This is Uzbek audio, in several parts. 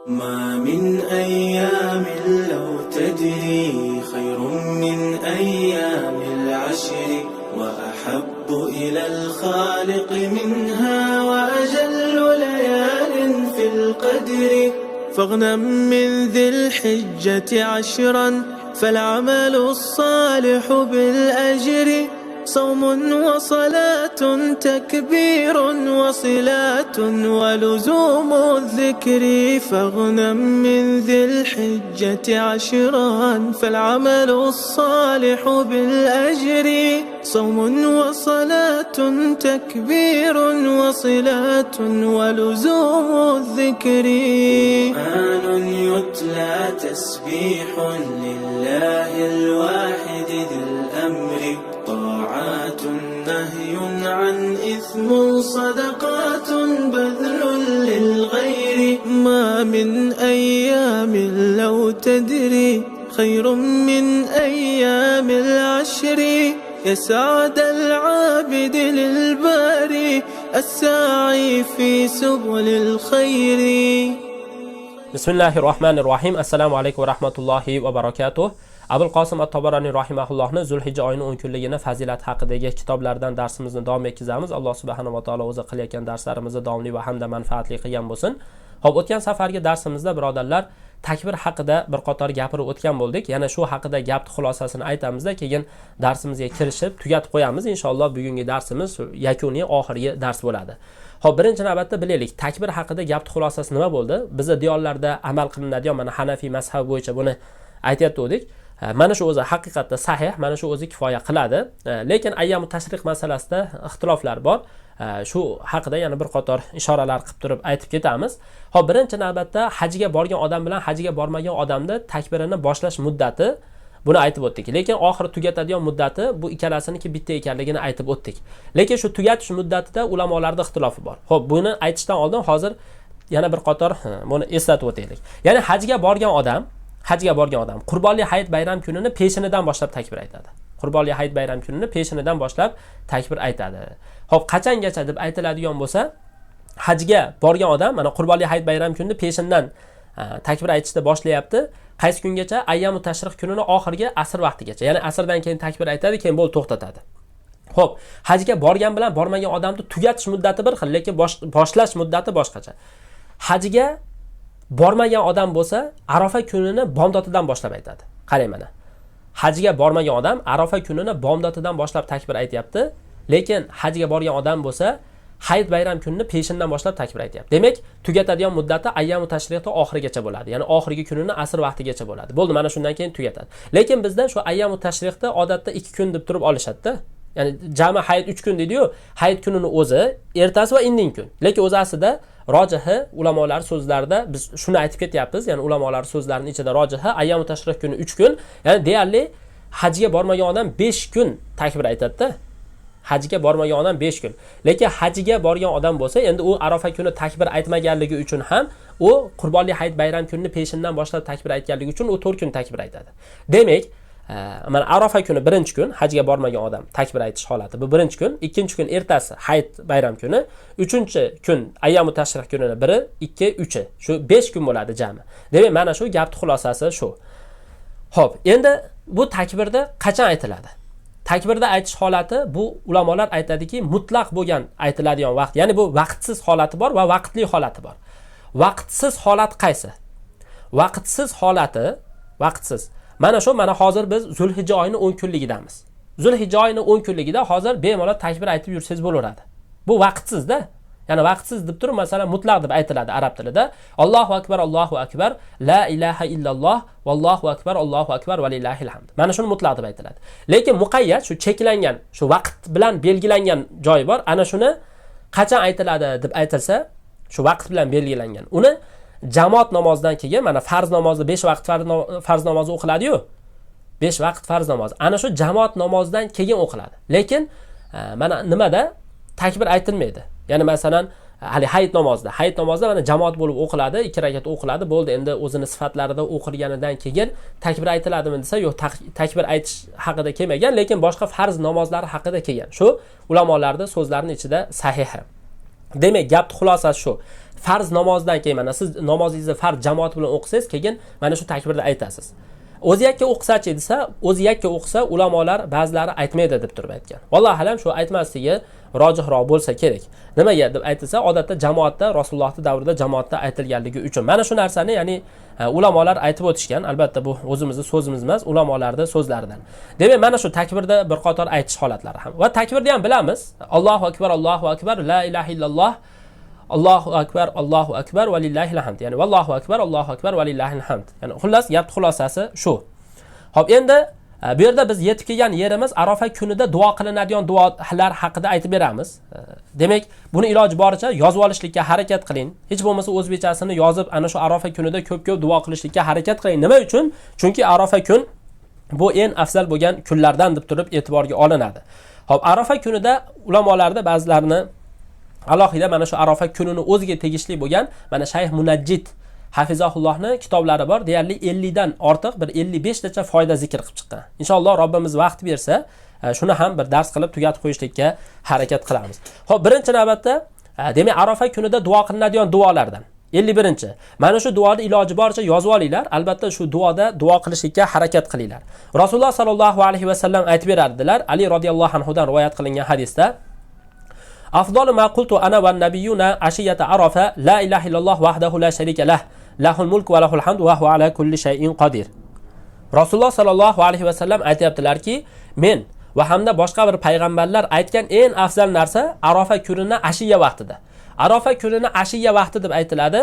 ما من أيام لو تدري خير من أيام العشر وأحب إلى الخالق منها وأجل ليال في القدر فاغنم من ذي الحجة عشرا فالعمل الصالح بالأجر صوم وصلاة تكبير وصلاة ولزوم الذكر فاغنم من ذي الحجة عشرا فالعمل الصالح بالأجر صوم وصلاة تكبير وصلاة ولزوم الذكر قرآن يتلى تسبيح لله الواحد ذي الأمر طاعات نهي عن إثم صدقات بذل للغير ما من أيام لو تدري خير من أيام العشر يسعد العابد للباري الساعي في سبل الخير. بسم الله الرحمن الرحيم. السلام عليكم ورحمة الله وبركاته. Abul Qosim at-Tabarani rahimahullohning Zulhijja oyining 10 kunligini fazilat haqidagi kitoblardan darsimizni davom etkazamiz. Alloh subhanahu va taolo o'zi qilayotgan darslarimizni davomli va hamda manfaatli qilgan bo'lsin. Xo'p, o'tgan safargi darsimizda birodarlar takbir haqida bir qator gapirib o'tgan bo'ldik. Yana shu haqida gapning xulosasini aytamizda, keyin darsimizga kirishib tugatib qo'yamiz. Inshaalloh bugungi darsimiz yakuniy oxirgi dars bo'ladi. Xo'p, birinchi navbatda bilaylik, takbir haqida gapning xulosasi nima bo'ldi? Bizning diyorlarda amal qilinadigan mana Hanafiy mazhabi bo'yicha buni aytayotdik. Mana shu o'zi haqiqatda sahih, mana shu o'zi kifoya qiladi. Lekin ayyamu tashriq masalasida ixtiloflar bor. Shu haqida yana bir qator ishoralar qilib turib aytib ketamiz. Xo'p, birinchi navbatda hajga borgan odam bilan hajga bormagan odamni takbirini boshlash muddati buni aytib o'tdik. Lekin oxiri tugatadigan muddati bu ikkalasiniki bitta ekanligini aytib o'tdik. Lekin shu tugatish muddatida ulamolarda ixtilofi bor. Xo'p, buni aytishdan oldin hozir yana bir qator buni eslatib o'taylik. Ya'ni hajga borgan odam Qurbonli hayit bayram kunini peshinidan boshlab takbir aytadi. Qurbonli hayit bayram kunini peshinidan boshlab takbir aytadi. Xo'p, qachongacha deb aytiladigan bo'lsa, hajga borgan odam mana Qurbonli hayit bayram kunini peshindan takbir aytishni boshlayapti. Qaysi kungacha? Ayyamu tashriq kunini oxirgi asr vaqtigacha. Ya'ni asrdan keyin takbir aytadi, keyin bo'lib to'xtatadi. Xo'p, hajga borgan bilan bormagan odamni tugatish muddati bir xil, lekin boshlash muddati boshqacha. Hajga bormagan odam bo'lsa, Arofa kunini bomdotidan boshlab aytadi. Qarang mana. Hajga bormagan odam Arofa kunini bomdotidan boshlab takbir aytyapti, lekin hajga borgan odam bo'lsa, hayit bayram kunini peshindan boshlab takbir aytyapti. Demak, tugatadigan muddati ayyamu tashriqda oxirigacha bo'ladi. Ya'ni oxirgi kunini asr vaqtigacha bo'ladi. Bo'ldi, mana shundan keyin tugatadi. Lekin bizda shu ayyamu tashriqda odatda 2 kun deb turib olishadi-da. Ya'ni jami hayit 3 kun deydi-yu, hayit kunini o'zi ertasi va indin kun. Lekin o'zi aslida rojihi ulamolar so'zlarida biz shuni aytib ketyapmiz. Ya'ni ulamolar so'zlarining ichida rojihi ayyamu tashriq kuni 3 kun. Ya'ni deyarli hajga bormagan odam 5 kun takbir aytadi-da. Hajga bormagan odam 5 kun. Lekin hajga borgan odam bo'lsa, endi u Arofa kuni takbir aytmaganligi uchun ham u Qurbonli hayit bayram kunini peshindan boshlab takbir aytganligi uchun u 4 kun takbir aytadi. Demak, mana Arofa kuni birinchi kun hajga bormagan odam takbir aytish holati bu birinchi kun, ikkinchi kun ertasi hayit bayram kuni, uchinchi kun ayyamu tashriq kunini 1, 2, 3. Shu 5 kun bo'ladi jami. Demak, mana shu gapning xulosasi shu. Xo'p, endi bu takbirda qachon aytiladi? Takbirda aytish holati bu ulamolar aytadiki, mutlaq bo'lgan aytiladigan vaqt. Ya'ni bu vaqtsiz holati bor va vaqtli holati bor. Vaqtsiz holat qaysi? Vaqtsiz holati, vaqtsiz. Mana hozir biz Zulhijja oyining 10 kunligidamiz. Zulhijja oyining 10 kunligida hozir bemalol takbir aytib yursangiz bo'laveradi. Bu vaqtsiz-da. Ya'ni vaqtsiz deb turib, masalan, mutlaq deb aytiladi arab tilida. Allohu akbar, la ilaha illalloh, vallohu akbar va lillahil hamd. Mana shuni mutlaq deb aytiladi. Lekin muqayyat, shu cheklangan, shu vaqt bilan belgilangan joyi bor. Ana shuni qachon aytiladi deb aytilsa, shu vaqt bilan belgilangan. Uni jamoat namozidan keyin mana farz namozi 5 vaqt farz namozi o'qiladi-yu. 5 vaqt farz namozi. Ana shu jamoat namozidan keyin o'qiladi. Lekin mana nimada takbir aytilmaydi. Ya'ni masalan, hali hayit namozida mana jamoat bo'lib o'qiladi, 2 rakat o'qiladi, bo'ldi. Endi o'zini sifatlarida o'qilganidan keyin takbir aytiladimi desa, yo'q, takbir aytish haqida kelmagan, lekin boshqa farz namozlari haqida kelgan. Shu ulamolarning so'zlarining ichida sahihi. Demak, gapning xulosasi shu. Farz namozdan keyin mana siz namozingizni farz jamoat bilan o'qisangiz, keyin mana shu takbirni aytasiz. O'zi yakka o'qisachi desa, o'zi yakka o'qisa ulamolar ba'zilari aytmaydi deb turib aytgan. Vallohu alam shu aytmasligi rojihroq bo'lsa kerak. Nimaga deb aytilsa, odatda jamoatda Rasulullohning davrida jamoatda aytilganligi uchun. Mana shu narsani, ya'ni ulamolar aytib o'tishgan. Albatta bu o'zimizning so'zimiz emas, ulamolarning so'zlaridan. Demak, mana shu takbirda bir qator aytish holatlari ham. Va takbirni ham bilamiz. Allohu akbar, la ilaha illalloh. Allohu akbar va lillahil hamd. Ya'ni vallohu akbar va lillahil hamd. Ya'ni xullas gapning xulosasi shu. Xo'p, endi bu yerda biz yetib kelgan yerimiz Arofa kunida duo qilinadigan duolar haqida aytib beramiz. Demak, buni iloji boricha yozib olishlikka harakat qiling. Hech bo'lmasa o'zbekchasini yozib, ana shu Arofa kunida ko'p-ko'p duo qilishlikka harakat qiling. Nima uchun? Chunki Arofa kun bu eng afzal bo'lgan kunlardan deb turib e'tiborga olinadi. Xo'p, Arofa kunida ulamolarda ba'zilarini alohida mana shu Arofa kunini o'ziga tegishli bo'lgan mana Shayx Munajjid Hafizahullohning kitoblari bor. Deyarli 50 dan ortiq bir 55 tacha foyda zikr qilib chiqqan. Inshaalloh Robbimiz vaqt bersa, shuni ham bir dars qilib tugatib qo'yishlikka harakat qilamiz. Xo'p, birinchi navbatda demak Arofa kunida duo qilinadigan duolardan 51-chi. Mana shu duoni iloji boricha yozib olinglar. Albatta shu duoda duo qilishlikka harakat qilinglar. Rasululloh sallallohu alayhi va sallam aytib berardilar. Ali radhiyallohu anhu dan rivoyat qilingan hadisda Afdalu ma qultu ana va nabiyuna ashiyata Arafa la ilaha illalloh wahdahu la sharika lah lahul mulk va lahul hamd va huwa ala kulli shay'in qodir. Rasululloh sallallohu alayhi va sallam aytayaptilarki, men va hamda boshqa bir payg'ambarlar aytgan eng afzal narsa Arofa kunini ashiya vaqtida. Arofa kunini ashiya vaqti deb aytiladi.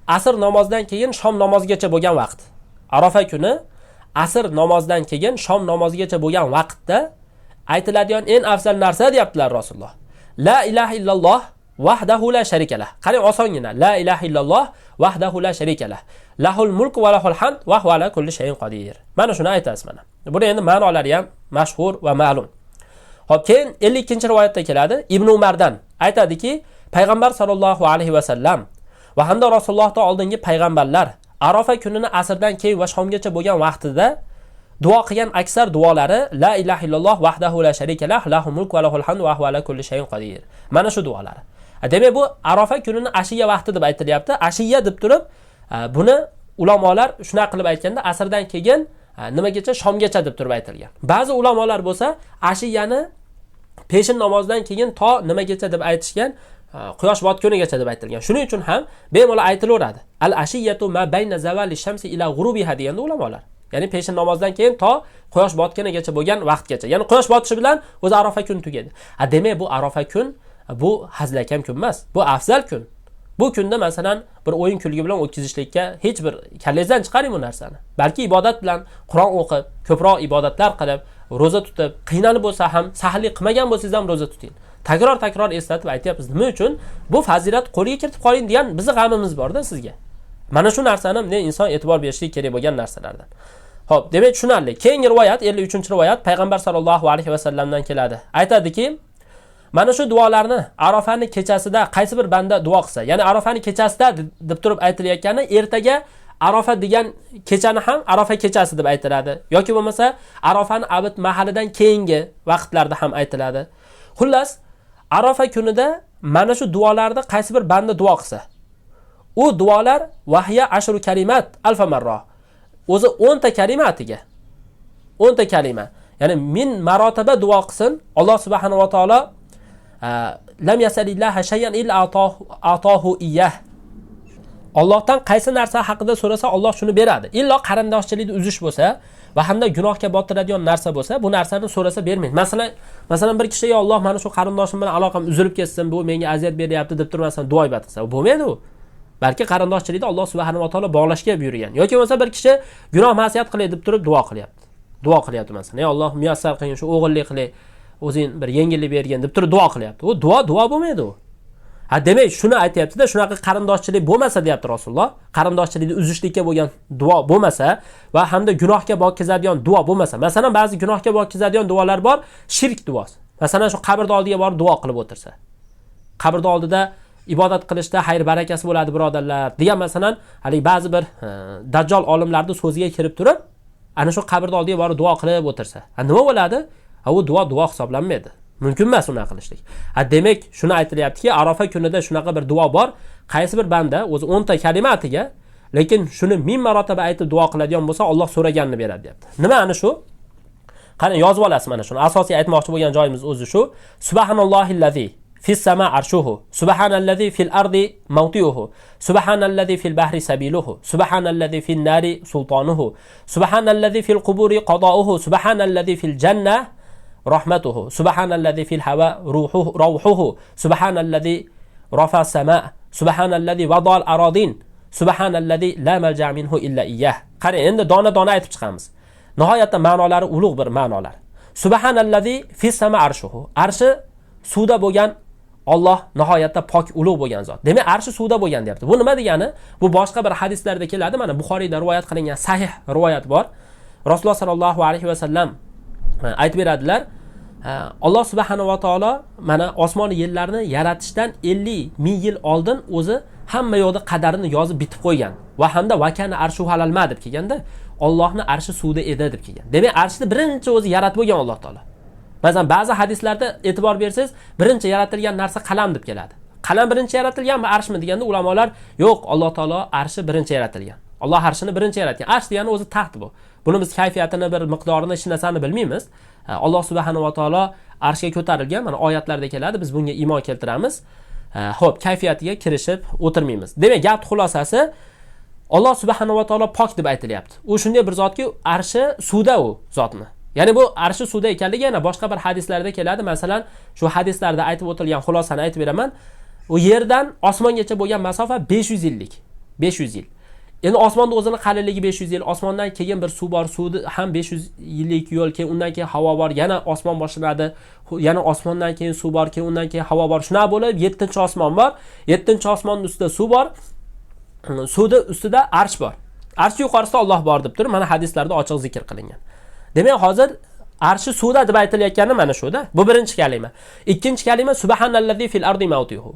Asr namozidan keyin shom namozigacha bo'lgan vaqt. Arofa kuni asr namozidan keyin shom namozigacha bo'lgan vaqtda aytiladigan eng afzal narsa deyaptilar Rasululloh. La ilaha illalloh wahdahu la sharika lah. Qani osongina. La ilaha illalloh wahdahu la sharika lah. Lahul mulk va lahul hamd va huwa ala kulli shay'in qodir. Mana shuni aytasiz mana. Buni endi ma'nolari ham mashhur va ma'lum. Xo'p, keyin 52-rivoyatda keladi. Ibn Umardan aytadiki, payg'ambar sallallohu alayhi va sallam va hamda Rasulullohdan oldingi payg'ambarlar Arofa kunini asrdan keyin va shomgacha bo'lgan vaqtida duo qilgan aksar duolari la ilaha illalloh wahdahu la sharika lah lahul mulk va lahul hamd va huwa ala kulli shay'in qodir. Mana shu duolari. Demak, bu Arofa kunini ashiya vaqti deb aytilyapti. Ashiya deb turib, buni ulamolar shuna qilib aytganda asrdan keyin nimagacha shomgacha deb turib aytilgan. Ba'zi ulamolar bo'lsa ashiyani peshin namozidan keyin to nimagacha deb aytishgan, quyosh botgunigacha deb aytilgan. Shuning uchun ham bemalol aytilaveradi. Al ashiyatu ma bayna zawali shamsi ila ghurubiha degan ulamolar. Ya'ni peshin namozdan keyin to quyosh botganigacha bo'lgan vaqtgacha. Ya'ni quyosh botishi bilan o'zi Arofa kun tugadi. Demak, bu Arofa kun bu hazlakam kun emas. Bu afzal kun. Bu kunda masalan bir o'yin kulgi bilan o'tkazishlikka hech bir kallangizdan chiqaring bu narsani. Balki ibodat bilan Qur'on o'qib, ko'proq ibodatlar qilib, roza tutib, qiynalib bo'lsa ham, sahrlik qilmagan bo'lsangiz ham roza tuting. Takror eslatib aytyapmiz. Nima uchun? Bu fazilat qo'lga kiritib qoling degan bizning g'amimiz bor-da sizga. Mana shu narsani inson e'tibor berishi kerak bo'lgan narsalardan. Xo'p, demak tushunarli. Keyingi rivoyat 53-rivoyat payg'ambar sallallohu alayhi va sallamdan keladi. Aytadiki, mana shu duolarni Arafani kechasida qaysi bir banda duo qilsa, ya'ni Arafani kechasida deb turib aytilayotgani ertaga Arafa degan kechani ham Arafa kechasi deb aytiladi. Yoki bo'lmasa Arafani abid mahalidan keyingi vaqtlarda ham aytiladi. Xullas, Arafa kunida mana shu duolarni qaysi bir banda duo qilsa, u duolar vahya ashru kalimat alfa marra. O'zi 10 ta kalima atiga. 10 ta kalima. Ya'ni min marotaba duo qilsin, Alloh subhanahu va taolo lam yasalillaha shay'an illa atahu iyyah. Allohdan qaysi narsa haqida so'rasa Alloh shuni beradi. Illo qarindoshchilikni uzish bo'lsa va hamda gunohga botiradigan narsa bo'lsa, bu narsani so'rasa bermaydi. Masalan bir kishi, "Ey Alloh, mana shu qarindoshim bilan aloqam uzilib ketsin, bu menga aziyat beryapti" deb turmasan, duo ibodat qilsa, bo'lmaydi u. Balki qarindoshchilikni Alloh subhanahu va taolo bog'lashga buyurgan. Yoki bo'lmasa bir kishi gunoh ma'siyat qilay deb turib duo qilyapti. Duo qilyapti masalan, "Ey Alloh, muyassar qiling, shu o'g'illik qilay, o'zing bir yengillik bergin" deb turib duo qilyapti. U duo bo'lmaydi u. Demak, shuni aytayapti-da, shunaqa qarindoshchilik bo'lmasa deyapti Rasululloh. Qarindoshchilikni uzishlikka bo'lgan duo bo'lmasa va hamda gunohga bokkizadigan duo bo'lmasa. Masalan, ba'zi gunohga bokkizadigan duolar bor, shirk duosi. Masalan, shu qabrning oldiga borib duo qilib o'tirsa. Qabrning oldida ibodat qilishda xayr barakasi bo'ladi birodarlar degan masalan, hali ba'zi bir dajjal olimlarning so'ziga kirib turib, ana shu qabrning oldiga borib duo qilib o'tirsa. Nima bo'ladi? Bu duo hisoblanmaydi. Mumkin emas unaqa qilishlik. Demak, shuni aytilyaptiki, Arafa kunida shunaqa bir duo bor. Qaysi bir banda o'zi 10 ta kalima atiga, lekin shuni 1000 marotaba aytib duo qiladigan bo'lsa, Alloh so'raganini beradi, deyapti. Nima ana shu? Qani yozib olasiz mana shuni. Asosiy aytmoqchi bo'lgan joyimiz o'zi shu. Subhanallohillazi fis sama arshuhu, subhanallazi fil ardi mawti'uhu, subhanallazi fil bahri sabiluhu, subhanallazi fin nari sultanuhu, subhanallazi fil quburi qada'uhu, subhanallazi fil jannah rahmatuhu, subhanallazi fil hawa ruhuhu, subhanallazi rafa as-sama, subhanallazi wada al-aradin, subhanallazi la malja minhu illa iyyah. Qani endi dona-dona aytib chiqamiz. Nihoyatda ma'nolari ulug' bir ma'nolar. Subhanallazi fis sama arshuhu. Arshi suvda bo'lgan Alloh nihoyatda pok ulug' bo'lgan zot. Demak, arshi suvda bo'lgan deyapti. Bu nima degani? Bu boshqa bir hadislarda keladi. Mana Buxoriyda rivoyat qilingan sahih rivoyat bor. Rasululloh sallallohu alayhi va sallam aytib beradilar. Alloh subhanahu va taolo mana osmon va yerlarni yaratishdan 50 ming yil oldin o'zi hamma yo'qda qadarini yozib bitib qo'ygan. Va hamda vakana arshu halalma deb kelganda, Allohning arshi suvda edi deb kelgan. Demak, arshni birinchi o'zi yaratib bo'lgan Alloh taolo. Masalan, ba'zi hadislarda e'tibor bersangiz, birinchi yaratilgan narsa qalam deb keladi. Qalam birinchi yaratilganmi, arshmi deganda ulamolar yo'q, Alloh taolo arshi birinchi yaratilgan. Alloh arshini birinchi yaratgan. Arsh degani o'zi taxt bu. Buni biz kayfiyatini, bir miqdorini, hech narsani bilmaymiz. Alloh subhanahu va taolo arshga ko'tarilgan, mana oyatlarda keladi, biz bunga iymon keltiramiz. Xo'p, kayfiyatiga kirishib o'tirmaymiz. Demak, gap xulosasi Alloh subhanahu va taolo pok deb aytilyapti. U shunday bir zotki, arshi suvda u zotni. Ya'ni bu arshi suvda ekanligi yana boshqa bir hadislarda keladi. Masalan, shu hadislarda aytib o'tilgan xulosani aytib beraman. U yerdan osmongacha bo'lgan masofa 500 yillik. 500 yil. Endi osmonning o'zining qalinligi 500 yil, osmondan keyin bir suv bor, suvni ham 500 yillik yo'l, keyin undan keyin havo bor, yana osmon boshlanadi, yana osmondan keyin suv bor, keyin undan keyin havo bor. Shuna bo'lib 7-osmon bor. 7-osmonning ustida suv bor. Suvni ustida arsh bor. Arsh yuqorisida Alloh bor deb turib, mana hadislarda ochiq zikr qilingan. Demak, hozir arshi suvda deb aytilayotgani mana shuda. Bu birinchi kalima. Ikkinchi kalima subhanallazi fil ardi mawtihu.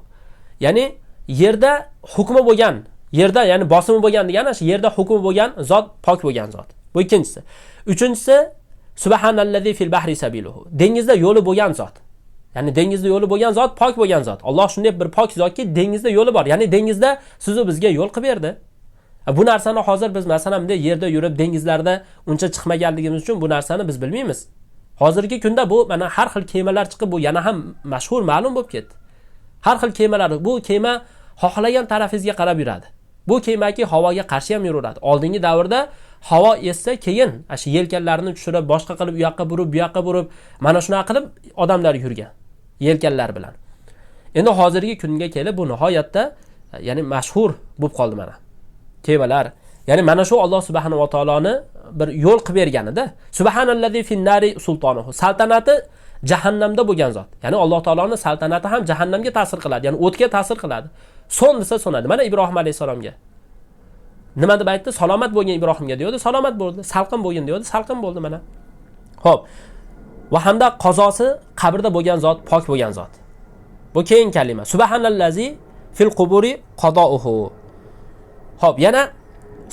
Ya'ni yerda hukmi bo'lgan, yerda ya'ni bosimi bo'lgan degani shu yerda hukmi bo'lgan zot pok bo'lgan zot. Bu ikkinchisi. Uchinchisi subhanallazi fil bahri sabiluhu. Dengizda yo'li bo'lgan zot. Ya'ni dengizda yo'li bo'lgan zot pok bo'lgan zot. Alloh shunday bir pok zotki, dengizda yo'li bor. Ya'ni dengizda sizni bizga yo'l qilib berdi. Bu narsani hozir biz masalan bunday yerda yurib dengizlarda uncha chiqmaganligimiz uchun bu narsani biz bilmaymiz. Hozirgi kunda bu mana har xil kemalar chiqib, bu yana ham mashhur, ma'lum bo'lib ketdi. Har xil kemalar, bu kema xohlagan tarafingizga qarab yuradi. Bu kemaki havoga qarshi ham yuraveradi. Oldingi davrda havo essa, keyin shu yelkanlarini tushirib, boshqa qilib u yoqqa burib, bu yoqqa burib, mana shunaqa qilib odamlar yurgan yelkanlar bilan. Endi hozirgi kunga kelib bu nihoyatda ya'ni mashhur bo'lib qoldi mana. Kemalar. Ya'ni mana shu Alloh subhanahu va taoloni bir yo'l qilib berganida, subhanallazi fin nari sultanuhu. Saltanati jahannamda bo'lgan zot. Ya'ni Alloh taoloning saltanati ham jahannamga ta'sir qiladi, ya'ni o'tga ta'sir qiladi. Son desa sonadi. Mana Ibrohim alayhisalomga nima deb aytdi? Salomat bo'lgan Ibrohimga deydi, salomat bo'ldi. Salqin bo'lgin deydi, salqin bo'ldi mana. Xo'p. Va hamda qazosi qabrda bo'lgan zot, pok bo'lgan zot. Bu keyin kalima. Subhanallazi fil quburi qada'uhu. Xo'p, yana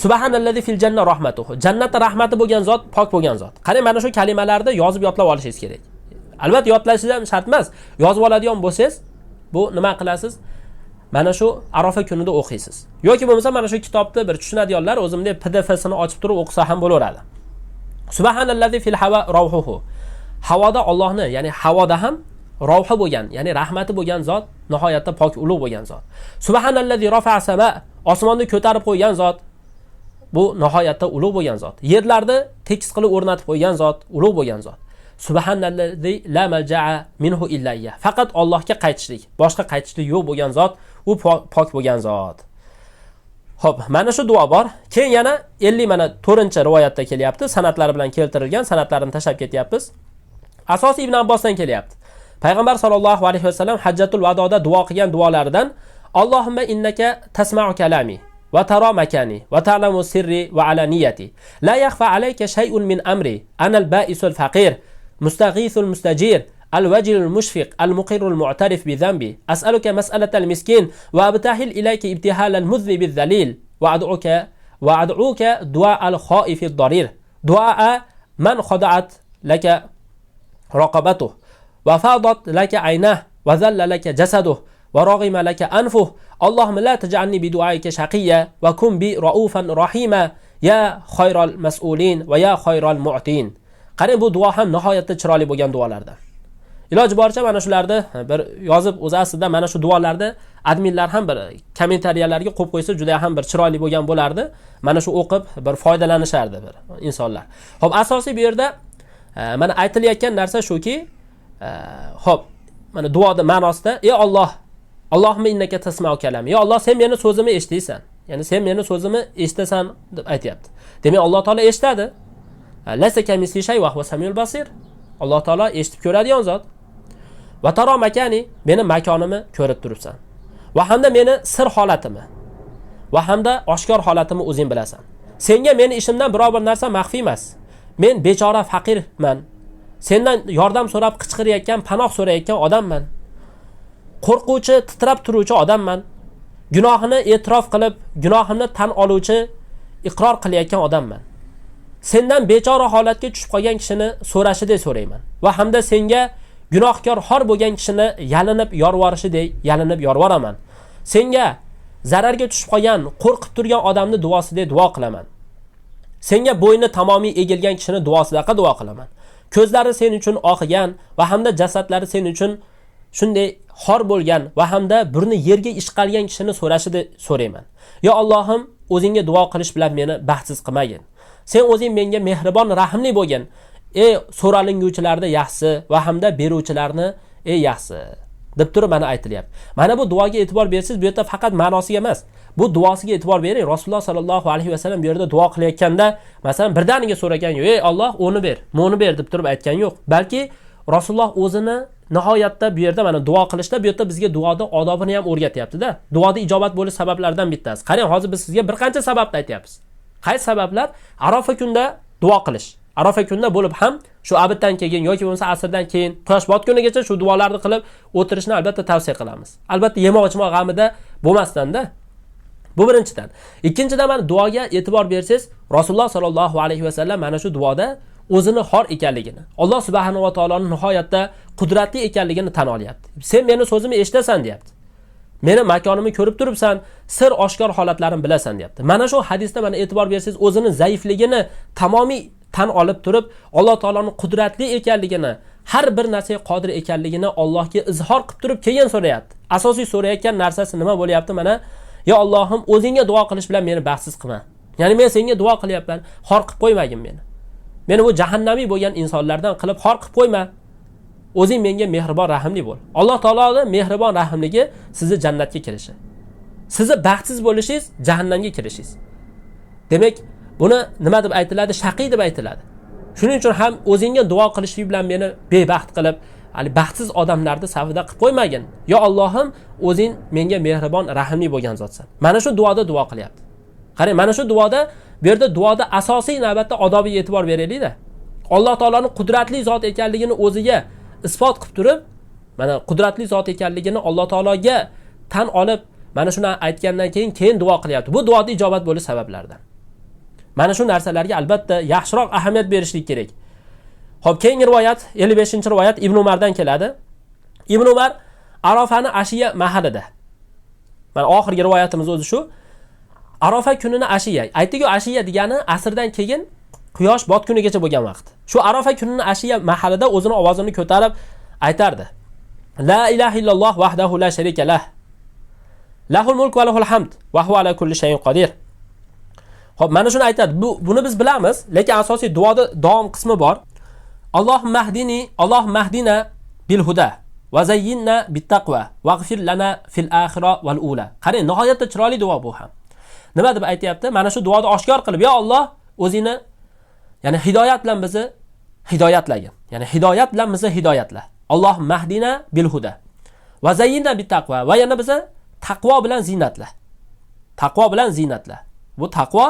subhanallazi fil janna rahmatuhu. Jannatda rahmati bo'lgan zot, pok bo'lgan zot. Qani mana shu kalimalarni yozib yodlab olishingiz kerak. Albatta yodlashingiz ham shart emas. Yozib oladigan bo'lsangiz, bu nima qilasiz? Mana shu Arafa kunida o'qiysiz. Yoki bo'lmasa mana shu kitobni bir tushunadiganlar o'zimda PDF-sini ochib turib o'qisa ham bo'laveradi. Subhanallazi fil hawa ruhuhu. Havoda Allohni, ya'ni havoda ham ruhi bo'lgan, ya'ni rahmati bo'lgan zot, nihoyatda pok ulug' bo'lgan zot. Subhanallazi rafa'a sama, osmonni ko'tarib qo'ygan zot, bu nihoyatda ulug' bo'lgan zot. Yerlarni tekis qilib o'rnatib qo'ygan zot, ulug' bo'lgan zot. Subhanallazi la malja'a minhu illa iyyah. Faqat Allohga qaytishlik, boshqa qaytishlik yo'q bo'lgan zot, u pok bo'lgan zot. Xo'p, mana shu duo bor. Keyin yana 50 mana 4-rivoyatda kelyapti, sanatlari bilan keltirilgan, sanatlarini tashab ketyapmiz. Asosiy Ibn Abbosdan kelyapti. Payg'ambar sollallohu alayhi vasallam hajjatul vadoda duo qilgan duolaridan Allohumma innaka tasma'u kalami va tara makani va ta'lamu sirri va alaniyati la yakhfa alayka shay'un min amri ana al-ba'isul faqir mustaghithul mustajir al-wajilul mushfiq al-muqirrul mu'tarif bi dhanbi as'aluka mas'alatal miskin wa abtahil ilayka ibtihalal mudhnibil dhalil wa ad'uka du'a al-khaifid darir du'a man khada'at laka raqabatuh va fadat laka aynah va zalla laka jasaduh va raghima laka anfuh. Allohumma la taj'alni bi du'aika shaqiyya va kun bi raufan rahima ya khayral mas'ulin va ya khayral mu'tin. Qarang, bu duo ham nihoyatda chiroyli bo'lgan duolardan. Iloji boricha mana shularni bir yozib o'z aslida mana shu duolarni adminlar ham bir kommentariyalarga qo'yib qo'ysa juda ham bir chiroyli bo'lgan bo'lardi. Mana shu o'qib bir foydalanishardi bir insonlar. Xo'p, asosiy bu yerda mana aytilayotgan narsa shuki, xo'p, mana duoda ma'nosida ey Alloh, Allohumma innaka tasma'u kalami. Ey Alloh, sen meni so'zimni eshitaysan. Ya'ni sen meni so'zimni eshitasan deb aytayapti. Demak, Alloh taolo eshitadi. Laysa kamisli shay va huva samiul basir. Alloh taolo eshitib ko'radigan zot. Va taro makani, meni makonimni ko'rib turibsan. Va hamda meni sir holatimni va hamda oshkor holatimni o'zing bilasan. Senga meni ishimdan biror bir narsa maxfiy emas. Men bechora faqirman. Sendan yordam so'rab qichqirayotgan, panoh so'rayotgan odamman. Qo'rquvchi, titrab turuvchi odamman. Gunohini e'tirof qilib, gunohimni tan oluvchi, iqror qilayotgan odamman. Sendan bechora holatga tushib qolgan kishini so'rashidek so'rayman va hamda senga gunohkor xor bo'lgan kishini yalinib yorvorishidek yalinib yorvoraman. Senga zararga tushib qolgan, qo'rqib turgan odamni duosidek duo qilaman. Senga bo'yni tamomiy egilgan kishini duosidaqa duo qilaman. Ko'zlari sen uchun oqigan va hamda jasadlari sen uchun shunday xor bo'lgan va hamda burni yerga ishqalgan kishini so'rashida so'rayman. Yo Allohim, o'zingga duo qilish bilan meni baxtsiz qilmagin. Sen o'zing menga mehribon, rahimli bo'lgin. Ey so'ralinguvchilarni yaxshi va hamda beruvchilarni ey yaxshi deb turib mana aytilyapti. Mana bu duoga e'tibor bersiz, bu yerda faqat ma'nosiga emas, bu duosiga e'tibor bering. Rasululloh sallallohu alayhi vasallam bu yerda duo qilayotganda, masalan, birdaniga so'ragan yo'q, ey Alloh, o'ni ber, meni ber deb turib aytgan yo'q. Balki Rasululloh o'zini nihoyatda bu yerda mana duo qilishda bu yerda bizga duoda odobini ham o'rgatyapti-da. Duoda ijobat bo'lish sabablaridan bittasi. Qarang, hozir biz sizga bir qancha sababni aytyapmiz. Qaysi sabablar? Arofa kunda duo qilish. Arofa kunda bo'lib ham shu abiddan keyin yoki bo'lmasa asrdan keyin quyosh botgunigacha shu duolarni qilib o'tirishni albatta tavsiya qilamiz. Albatta yemoq-ichmoq g'amida bo'lmasdan-da. Bu birinchidan. Ikkinchidan mana duoga e'tibor bersangiz, Rasululloh sallallohu alayhi vasallam mana shu duoda o'zini xor ekanligini, Alloh subhanahu va taoloning nihoyatda qudratli ekanligini tan olyapti. Sen meni so'zimni eshitasan, deyapti. Meni makonimni ko'rib turibsan, sir oshkor holatlarimni bilasan, deyapti. Mana shu hadisda mana e'tibor bersangiz, o'zini zaifligini tamomiy tan olib turib, Alloh taoloning qudratli ekanligini, har bir narsaga qodir ekanligini Allohga izhor qilib turib keyin so'rayapti. Asosiy so'rayotgan narsasi nima bo'lyapti? Mana yo Allohim, o'zingga duo qilish bilan meni baxtsiz qilma. Ya'ni men senga duo qilyapman, xor qilib qo'ymagin meni. Meni bu jahannamiy bo'lgan insonlardan qilib xor qilib qo'yma. O'zing menga mehribon, rahimli bo'l. Alloh taoloning mehribon, rahimligi sizni jannatga kirishi. Sizni baxtsiz bo'lishingiz jahannamga kirishingiz. Demak, buni nima deb aytiladi? Shaqiy deb aytiladi. Shuning uchun ham o'zingga duo qilishing bilan meni bebaxt qilib, hali baxtsiz odamlarni safida qilib qo'ymagin. Yo Allohim, o'zing menga mehribon, rahimli bo'lgan zotsan. Mana shu duoda duo qilyapti. Qarang, mana shu duoda, bu yerda duoda asosiy navbatda odobiga e'tibor beraylik-da. Alloh taoloning qudratli zot ekanligini o'ziga isbot qilib turib, mana qudratli zot ekanligini Alloh taologa tan olib, mana shuni aytgandan keyin duo qilyapti. Bu duoda ijobat bo'lish sabablaridan. Mana shu narsalarga albatta yaxshiroq ahamiyat berishlik kerak. Xo'p, keyingi rivoyat, 55-rivoyat Ibn Umardan keladi. Ibn Umar Arafani ashiya mahalida. Mana oxirgi rivoyatimiz o'zi shu. Arafa kunini ashiya. Aytdik-ku, ashiya degani asrdan keyin quyosh botgunigacha bo'lgan vaqt. Shu Arafa kunini ashiya mahalida o'zini ovozini ko'tarib aytardi. La ilaha illalloh vahdahu la sharika lah. Lahul mulk va lahul hamd va huva ala kulli shay'in qodir. Xo'p, mana shuni aytadi. Buni biz bilamiz, lekin asosiy duoda davom qismi bor. Allohumma mahdina bil huda va zayyinna bit taqva waghfir lana fil akhirah wal ula. Qarang, nihoyatda chiroyli duo bu ham. Nima deb aytayapti? Mana shu duoda oshkor qilib, yo Alloh, o'zingni ya'ni hidoyat bilan bizni hidoyatlagin. Ya'ni hidoyat bilan bizni hidoyatla. Allohumma mahdina bil huda va zayyinna bit taqva va yana bizni taqvo bilan ziynatla. Taqvo bilan ziynatla. Bu taqvo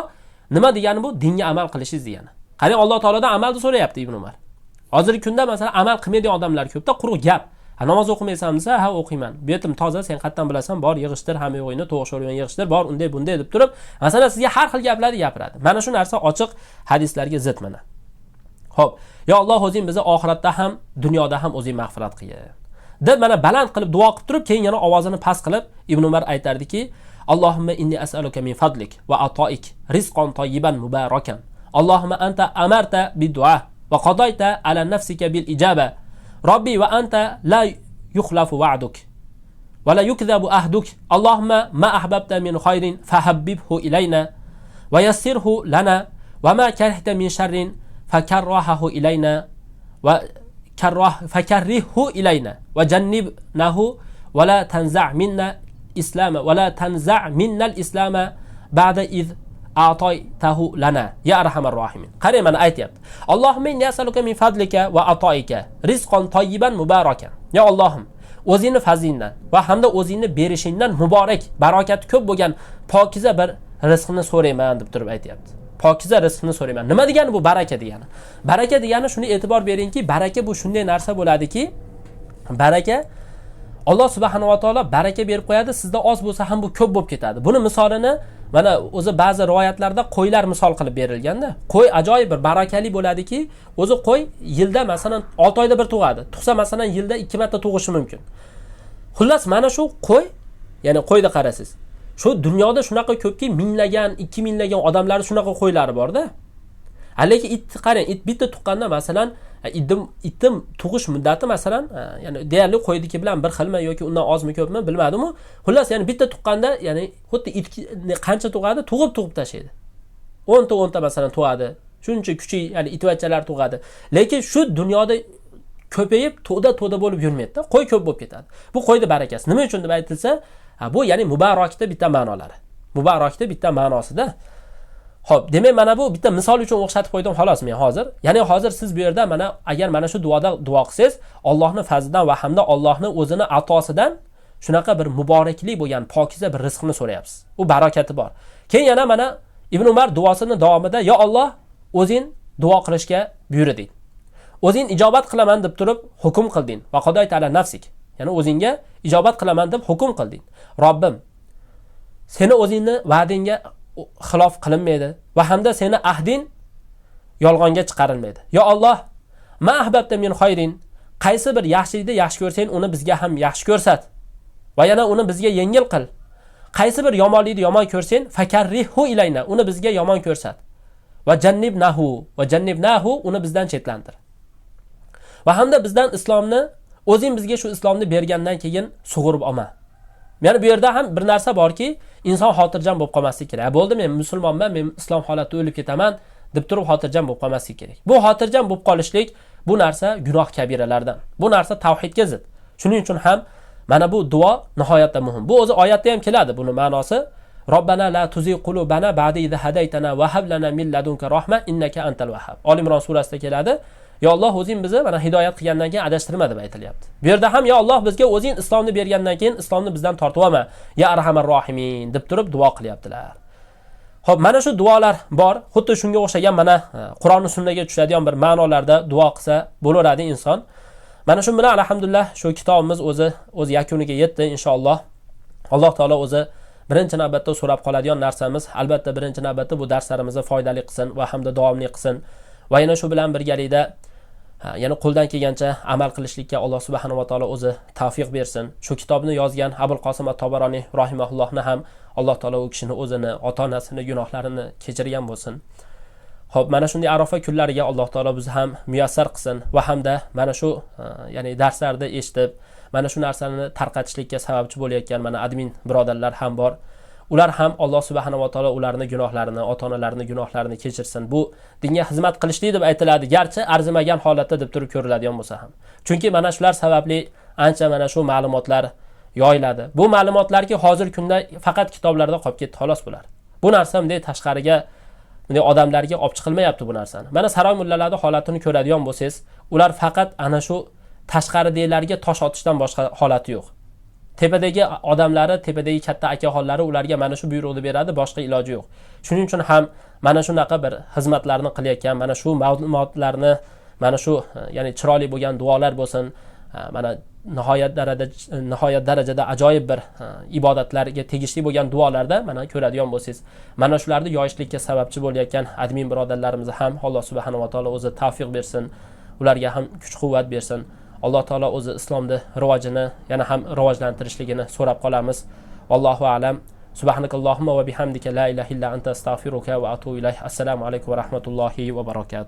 nima degani? Bu dinga amal qilishingiz degani. Qarang, Alloh taolodan amalni so'rayapti Ibn Umar. Hozirgi kunda masalan amal qilmaydigan odamlar ko'pda, quruq gap. Namoz o'qimaysan desa, ha o'qiyman. Betim toza, sen qayerdan bilasan? Bor, yig'ishtir, hamma yo'g'ingni to'g'ri sho'rgan yig'ishtir, bor, unday bunday deb turib, masalan sizga har xil gaplarni gapiradi. Mana shu narsa ochiq hadislarga zid mana. Xo'p, yo Alloh o'zing bizni oxiratda ham, dunyoda ham o'zing mag'firat qilgin deb mana baland qilib duo qilib turib, keyin yana ovozini past qilib Ibn Umar aytardiki, Allohumma inni as'aluka min fadlik va atoik rizqan tayyiban mubarakan. Allohumma anta amarta bid-du'a va qadayta ala nafsika bil ijaba. Robbi va anta la yukhlafu wa'duk va la yukdhabu ahduk. Allohumma ma ahbabta min khayrin fahabbibhu ilayna va yassirhu lana va ma karihta min sharrin fakarrahu ilayna va fakarrihhu ilayna va jannibnahu va la tanza' minna islama va la tanza' minna al-islama ba'da iz a'taytahu lana ya arhamar rohimin. Qarang, mana aytayapti. Allohumma inni as'aluka min fadlika va atoika rizqan tayyiban mubarakan. Ya Allohim, o'zingni fazlingdan va hamda o'zingni berishingdan muborak, barakati ko'p bo'lgan pokiza bir rizqni so'rayman deb turib aytayapti. Pokiza rizqni so'rayman. Nima degani bu baraka degani? Baraka degani shuni e'tibor beringki, baraka bu shunday narsa bo'ladiki, baraka Alloh subhanahu va taolo baraka berib qo'yadi, sizda oz bo'lsa ham bu ko'p bo'lib ketadi. Buni misolini mana o'zi ba'zi rivoyatlarda qo'ylar misol qilib berilganda, qo'y ajoyib bir barakali bo'ladiki, o'zi qo'y yilda masalan 6 oyda bir tug'adi. Tug'sa masalan yilda 2 marta tug'ishi mumkin. Xullas mana shu qo'y, ya'ni qo'yda qarasiz. Shu dunyoda shunaqa ko'pki, minglagan, 2 minglagan odamlar shunaqa qo'ylari bor-da. Lekin itni qarang, it bitta tuqqanda masalan, itning tug'ish muddati masalan, ya'ni deyarli qo'ydiki bilan bir xilmi yoki undan ozmi ko'pmi bilmadim-ku. Xullas, ya'ni bitta tuqqanda, ya'ni xuddi it qancha tug'adi, tug'ib tashlaydi. 10 ta masalan tug'adi. Shuncha kuchli, ya'ni itvachchalar tug'adi. Lekin shu dunyoda ko'payib, to'da bo'lib yurmaydi-da. Qo'y ko'p bo'lib ketadi. Bu qo'yda barakasi. Nima uchun deb aytilsa, bu ya'ni muborakda bitta ma'nolari. Muborakda bitta ma'nosida. Xo'p, demak mana bu bitta misol uchun o'xshatib qo'ydim xolos men hozir. Ya'ni hozir siz bu yerda mana agar mana shu duoda duo qilsangiz, Allohning fazlidan va hamda Allohning o'zini atosidan shunaqa bir muborakli bo'lgan pokiza bir rizqni so'rayapsiz. U barakati bor. Keyin yana mana Ibn Umar duosining davomida ya Alloh o'zing duo qilishga buyurding. O'zing ijobat qilaman deb turib hukm qilding. Va qadayta ala nafsik. Ya'ni o'zingga ijobat qilaman deb hukm qilding. Robbim, seni o'zingni va'dingga xilof qilinmaydi va hamda seni ahding yolg'onga chiqarilmaydi. Ya Alloh, ma ahbabta min khayrin, qaysi bir yaxshilikni yaxshi ko'rsang, uni bizga ham yaxshi ko'rsat va yana uni bizga yengil qil. Qaysi bir yomonlikni yomon ko'rsang, fakarrihhu ilayna, uni bizga yomon ko'rsat. Va jannibnahu, uni bizdan chetlantir. Va hamda bizdan islomni, o'zing bizga shu islomni bergandan keyin sug'urib olma. Ya'ni bu yerda ham bir narsa borki, inson xotirjam bo'lib qolmasligi kerak. Bo'ldi, men musulmonman, men islom holatida o'lib ketaman deb turib xotirjam bo'lib qolmasligi kerak. Bu xotirjam bo'lib qolishlik bu narsa gunoh kabiralardan. Bu narsa tavhidga zid. Shuning uchun ham mana bu duo nihoyatda muhim. Bu o'zi oyatda ham keladi buni ma'nosi. Robbana la tuzigh qulubana ba'da idh hadaytana va hab lana min ladunka rahma innaka antal wahhab. Oli Imron surasida keladi. Ya Alloh o'zing bizni mana hidoyat qilgandan keyin adashtirma deb aytilyapti. Bu yerda ham ya Alloh bizga o'zing islomni bergandan keyin islomni bizdan tortib olma. Ya arhamar rohimin deb turib duo qilyaptilar. Xo'p, mana shu duolar bor. Xuddi shunga o'xshagan mana Qur'on va sunnaga tushadigan bir ma'nolarda duo qilsa bo'laveradi inson. Mana shu bilan alhamdulillah shu kitobimiz o'z yakuniga yetdi inshaalloh. Alloh taolo o'zi birinchi navbatda so'rab qoladigan narsamiz, albatta birinchi navbatda bu darslarimizni foydali qilsin va hamda davomli qilsin. Va yana shu bilan birgalikda yana qo'ldan kelgancha amal qilishlikka Alloh subhanahu va taolo o'zi tavfiq bersin. Shu kitobni yozgan Abul Qosim at-Tabarani rahimahullohni ham Alloh taolo u kishini o'zini, ota-onasini gunohlarini kechirgan bo'lsin. Xo'p, mana shunday Arofa kunlariga Alloh taolo bizni ham muyassar qilsin va hamda mana shu ya'ni darslarda eshitib, mana shu narsalarni tarqatishlikka sababchi bo'layotgan mana admin birodarlar ham bor. Ular ham Alloh subhanahu va taolo ularning gunohlarini, ota-onalarining gunohlarini kechirsin. Bu dinga xizmat qilishlik deb aytiladi, garchi arzimagan holatda deb turib ko'riladigan bo'lsa ham. Chunki mana shular sababli ancha mana shu ma'lumotlar yoyiladi. Bu ma'lumotlarki hozir kunda faqat kitoblarda qolib ketdi, xolos bular. Bu narsa bunday tashqariga, bunday odamlarga olib chiqilmayapti bu narsani. Mana saroy mullalarning holatini ko'radigan bo'lsangiz, ular faqat ana shu tashqaridagilarga tosh otishdan boshqa holati yo'q. Tepadagi odamlari, tepadagi katta akaxonlari ularga mana shu buyruqni beradi, boshqa iloji yo'q. Shuning uchun ham mana shunaqa bir xizmatlarni qilayotgan, mana shu ma'lumotlarni, mana shu ya'ni chiroyli bo'lgan duolar bo'lsin, mana nihoyat darajada ajoyib bir ibodatlarga tegishli bo'lgan duolarda mana ko'radigan bo'lsangiz, mana shularni yoyishlikka sababchi bo'layotgan admin birodarlarimizni ham Alloh subhanahu va taolo o'zi tavfiq bersin, ularga ham kuch-quvvat bersin. Alloh taolo o'zi islomni rivojini yana ham rivojlantirishligini so'rab qolamiz. Allohu a'lam. Subhanakallohumma va bihamdika la ilaha illa anta astaghfiruka va atubu ilayk. Assalomu alaykum va rahmatullohi va barakatuh.